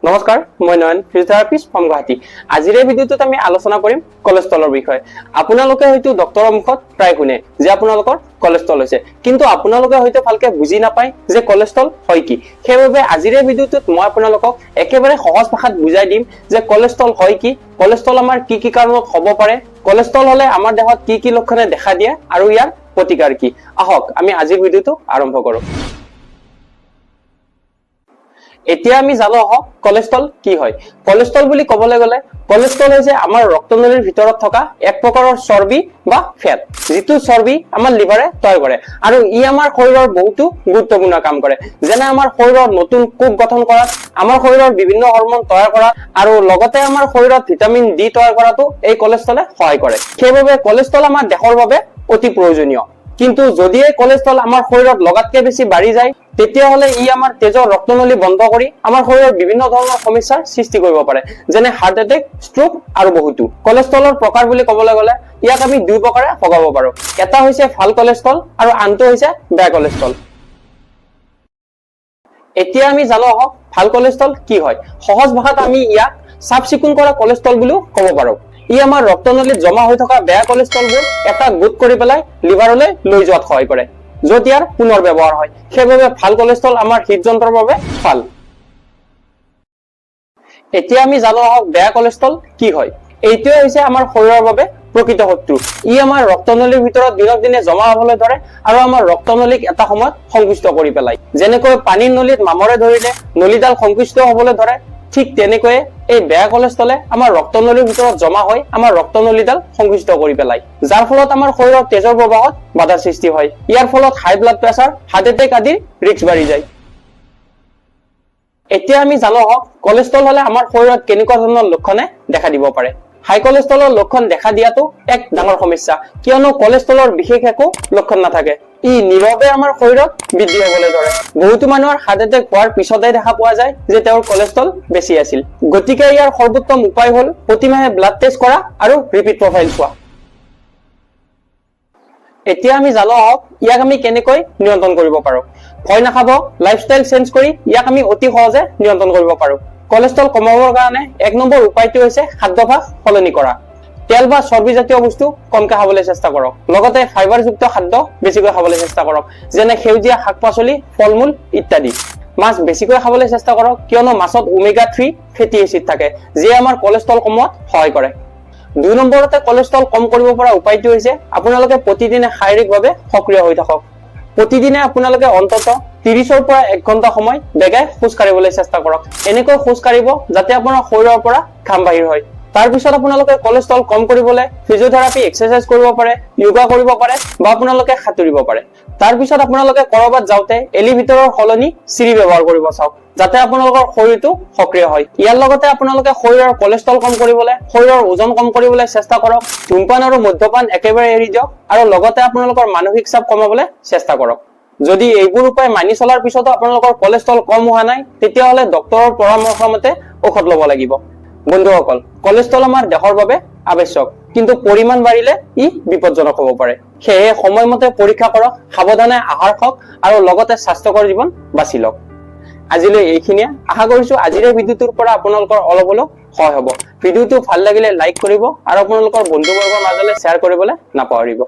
নমস্কাৰ, মই নয়ন, physiotherapist from Guwahati. আজিৰ এই ভিডিঅ'টোত আমি আলোচনা কৰিম কলেষ্ট্ৰলৰ বিষয়ে। আপোনালোকে হয়তো ডক্টৰৰ মুখত প্ৰায় শুনে যে আপোনালোকৰ কলেষ্ট্ৰল হৈছে, কিন্তু আপোনালোকে হয়তো ভালকে বুজি নাপায় যে কলেষ্ট্ৰল হয় কি। সেইবাবে আজিৰ এই ভিডিঅ'টোত মই আপোনালোকক একেবাৰে সহজ ভাষাত বুজাই দিম যে কলেষ্ট্ৰল হয় কি, কলেষ্ট্ৰল আমাৰ কি কি কাৰণত হ'ব পাৰে, কলেষ্ট্ৰল হলে আমাৰ দেহত কি কি লক্ষণে দেখা দিয়ে আৰু ইয়াৰ প্ৰতিকাৰ কি। আহক আমি আজিৰ ভিডিঅ'টো আৰম্ভ কৰোঁ। এতিয়া আমি জানো আহক কলেষ্ট্ৰল কি হয়। কলেষ্ট্ৰল বুলি ক'বলৈ গ'লে কলেষ্ট্ৰল হৈছে আমাৰ ৰক্তনলীৰ ভিতৰত থকা এক প্ৰকাৰৰ চৰ্বি বা ফেট, যিটো চৰ্বি আমাৰ লিভাৰে তৈয়াৰ কৰে আৰু ই আমাৰ শৰীৰৰ বহুতো গুৰুত্বপূৰ্ণ কাম কৰে। যেনে আমাৰ শৰীৰৰ নতুন কোষ গঠন কৰাত, আমাৰ শৰীৰৰ বিভিন্ন হৰমন তৈয়াৰ কৰাত আৰু লগতে আমাৰ শৰীৰত ভিটামিন ডি তৈয়াৰ কৰাতো এই কলেষ্ট্ৰলে সহায় কৰে। সেইবাবে কলেষ্ট্ৰল আমাৰ দেহৰ বাবে অতি প্ৰয়োজনীয়। কিন্তু যদি এই কলেষ্ট্ৰল আমাৰ শৰীৰত লগাতকৈ বেছি বাঢ়ি যায়, তেতিয়াহ'লে ই আমাৰ তেজৰ ৰক্তনলী বন্ধ কৰি আমাৰ শৰীৰৰ বিভিন্ন ধৰণৰ সমস্যাৰ সৃষ্টি কৰিব পাৰে, যেনে হাৰ্ট এটেক, ষ্ট্ৰোক আৰু বহুতো। কলেষ্ট্ৰলৰ প্ৰকাৰ বুলি ক'বলৈ গ'লে ইয়াক আমি দুই প্ৰকাৰে ভগাব পাৰোঁ। এটা হৈছে ভাল কলেষ্ট্ৰল আৰু আনটো হৈছে বেয়া কলেষ্ট্ৰল। এতিয়া আমি জানো আহক ভাল কলেষ্ট্ৰল কি হয়। সহজ ভাষাত আমি ইয়াক চাফ চিকুণ কৰা কলেষ্ট্ৰল বুলিও ক'ব পাৰোঁ। ই আমাৰ ৰক্তনলীত জমা হৈ থকা বেয়া কলেষ্ট্ৰলবোৰ এটা গোট কৰি পেলাই লিভাৰলৈ লৈ যোৱাত সহায় কৰে, য'ত ইয়াৰ পুনৰ ব্যৱহাৰ হয়। সেইবাবে ভাল কলেষ্ট্ৰল আমাৰ হৃদযন্ত্ৰৰ বাবে ভাল। এতিয়া আমি জানো আহক বেয়া কলেষ্ট্ৰল কি হয়। এইটোৱে হৈছে আমাৰ শৰীৰৰ বাবে প্ৰকৃত শত্ৰু। ই আমাৰ ৰক্তনলীৰ ভিতৰত দিনক দিনে জমা হবলৈ ধৰে আৰু আমাৰ ৰক্তনলীক এটা সময়ত সংকুচিত কৰি পেলায়। যেনেকৈ পানীৰ নলীত মামৰে ধৰিলে নলীডাল সংকুচিত হবলৈ ধৰে, ঠিক তেনেকৈয়ে এই বেয়া কলেষ্ট্ৰলে আমাৰ ৰক্তনলীৰ ভিতৰত জমা হৈ আমাৰ ৰক্তনলীডাল সংকুচিত কৰি পেলায়, যাৰ ফলত আমাৰ শৰীৰৰ তেজৰ প্ৰবাহত বাধাৰ সৃষ্টি হয়। ইয়াৰ ফলত হাই ব্লাড প্ৰেছাৰ, হাৰ্ট এটেক আদিৰ ৰিস্ক বাঢ়ি যায়। এতিয়া আমি জানো আহক কলেষ্ট্ৰল হলে আমাৰ শৰীৰত কেনেকুৱা ধৰণৰ লক্ষণে দেখা দিব পাৰে। হাই কলেষ্ট্ৰলৰ লক্ষণ দেখা দিয়াটো এক ডাঙৰ সমস্যা, কিয়নো কলেষ্ট্ৰলৰ বিশেষ একো লক্ষণ নাথাকে। ই নীৰৱে আমাৰ শৰীৰত বৃদ্ধি হবলৈ ধৰে। বহুতো মানুহৰ হাৰ্ট এটেক হোৱাৰ পিছতে দেখা পোৱা যায় যে তেওঁৰ কলেষ্ট্ৰল বেছি আছিল। গতিকে ইয়াৰ সৰ্বোত্তম উপায় হ'ল প্ৰতিমাহে ব্লাড টেষ্ট কৰা আৰু ৰিপিট প্ৰফাইল চোৱা। এতিয়া আমি জানো আহক ইয়াক আমি কেনেকৈ নিয়ন্ত্ৰণ কৰিব পাৰোঁ। ভয় নাখাব, লাইফষ্টাইল চেঞ্জ কৰি ইয়াক আমি অতি সহজে নিয়ন্ত্ৰণ কৰিব পাৰোঁ। কলেষ্ট্ৰল কমাবৰ কাৰণে এক নম্বৰ উপায়টো হৈছে খাদ্যাভ্যাস সলনি কৰা। তেল বা চৰ্বিজাতীয় বস্তু কমকৈ খাবলৈ চেষ্টা কৰক। লগতে ফাইবাৰযুক্ত খাদ্য বেছিকৈ খাবলৈ চেষ্টা কৰক, যেনে সেউজীয়া শাক পাচলি, ফল মূল ইত্যাদি। মাছ বেছিকৈ খাবলৈ চেষ্টা কৰক, কিয়নো মাছত ওমেগা 3 ফেটি এচিড থাকে, যিয়ে আমাৰ কলেষ্ট্ৰল কমোৱাত সহায় কৰে। দুই নম্বৰতে কলেষ্ট্ৰল কম কৰিব পৰা উপায়টো হৈছে আপোনালোকে প্ৰতিদিনে শাৰীৰিকভাৱে সক্ৰিয় হৈ থাকক। প্ৰতিদিনে আপোনালোকে অন্ততঃ 30ৰ পৰা 1 ঘণ্টা সময় বেগাই খোজ কাঢ়িবলৈ চেষ্টা কৰক। এনেকৈ খোজ কাঢ়িব যাতে আপোনাৰ শৰীৰৰ পৰা ঘাম বাহিৰ হয়। তাৰপিছত আপোনালোকে কলেষ্ট্ৰল কম কৰিবলৈ ফিজিঅথেৰাপি এক্সাৰচাইজ কৰিব পাৰে, য়োগা কৰিব পাৰে বা আপোনালোকে সাঁতুৰিব পাৰে। তাৰপিছত আপোনালোকে কৰবাত যাওঁতে এলিভেটৰৰ সলনি চিৰি ব্যৱহাৰ কৰিব চাওক, যাতে আপোনালোকৰ শৰীৰটো সক্ৰিয় হয়। ইয়াৰ লগতে আপোনালোকে শৰীৰৰ কলেষ্ট্ৰল কম কৰিবলৈ, শৰীৰৰ ওজন কম কৰিবলৈ চেষ্টা কৰক। ধূমপান আৰু মদ্যপান একেবাৰে এৰি দিয়ক আৰু লগতে আপোনালোকৰ মানসিক চাপ কমাবলৈ চেষ্টা কৰক। যদি এইবোৰ উপায় মানি চলাৰ পিছতো আপোনালোকৰ কলেষ্ট্ৰল কম হোৱা নাই, তেতিয়াহ'লে ডক্টৰৰ পৰামৰ্শ মতে ঔষধ ল'ব লাগিব। বন্ধুসকল, কলেষ্ট্ৰল আমাৰ দেহৰ বাবে আৱশ্যক, কিন্তু পৰিমাণ বাঢ়িলে ই বিপদজনক হ'ব পাৰে। সেয়ে সময়মতে পৰীক্ষা কৰক, সাৱধানে আহাৰ খাওক আৰু লগতে স্বাস্থ্যকৰ জীৱন বাছি লওক। আজিলৈ এইখিনিয়ে। আশা কৰিছো আজিৰ এই ভিডিঅ'টোৰ পৰা আপোনালোকৰ অলপ হ'লেও সহায় হ'ব। ভিডিঅ'টো ভাল লাগিলে লাইক কৰিব আৰু আপোনালোকৰ বন্ধুবৰ্গৰ মাজলৈ শ্বেয়াৰ কৰিবলৈ নাপাহৰিব।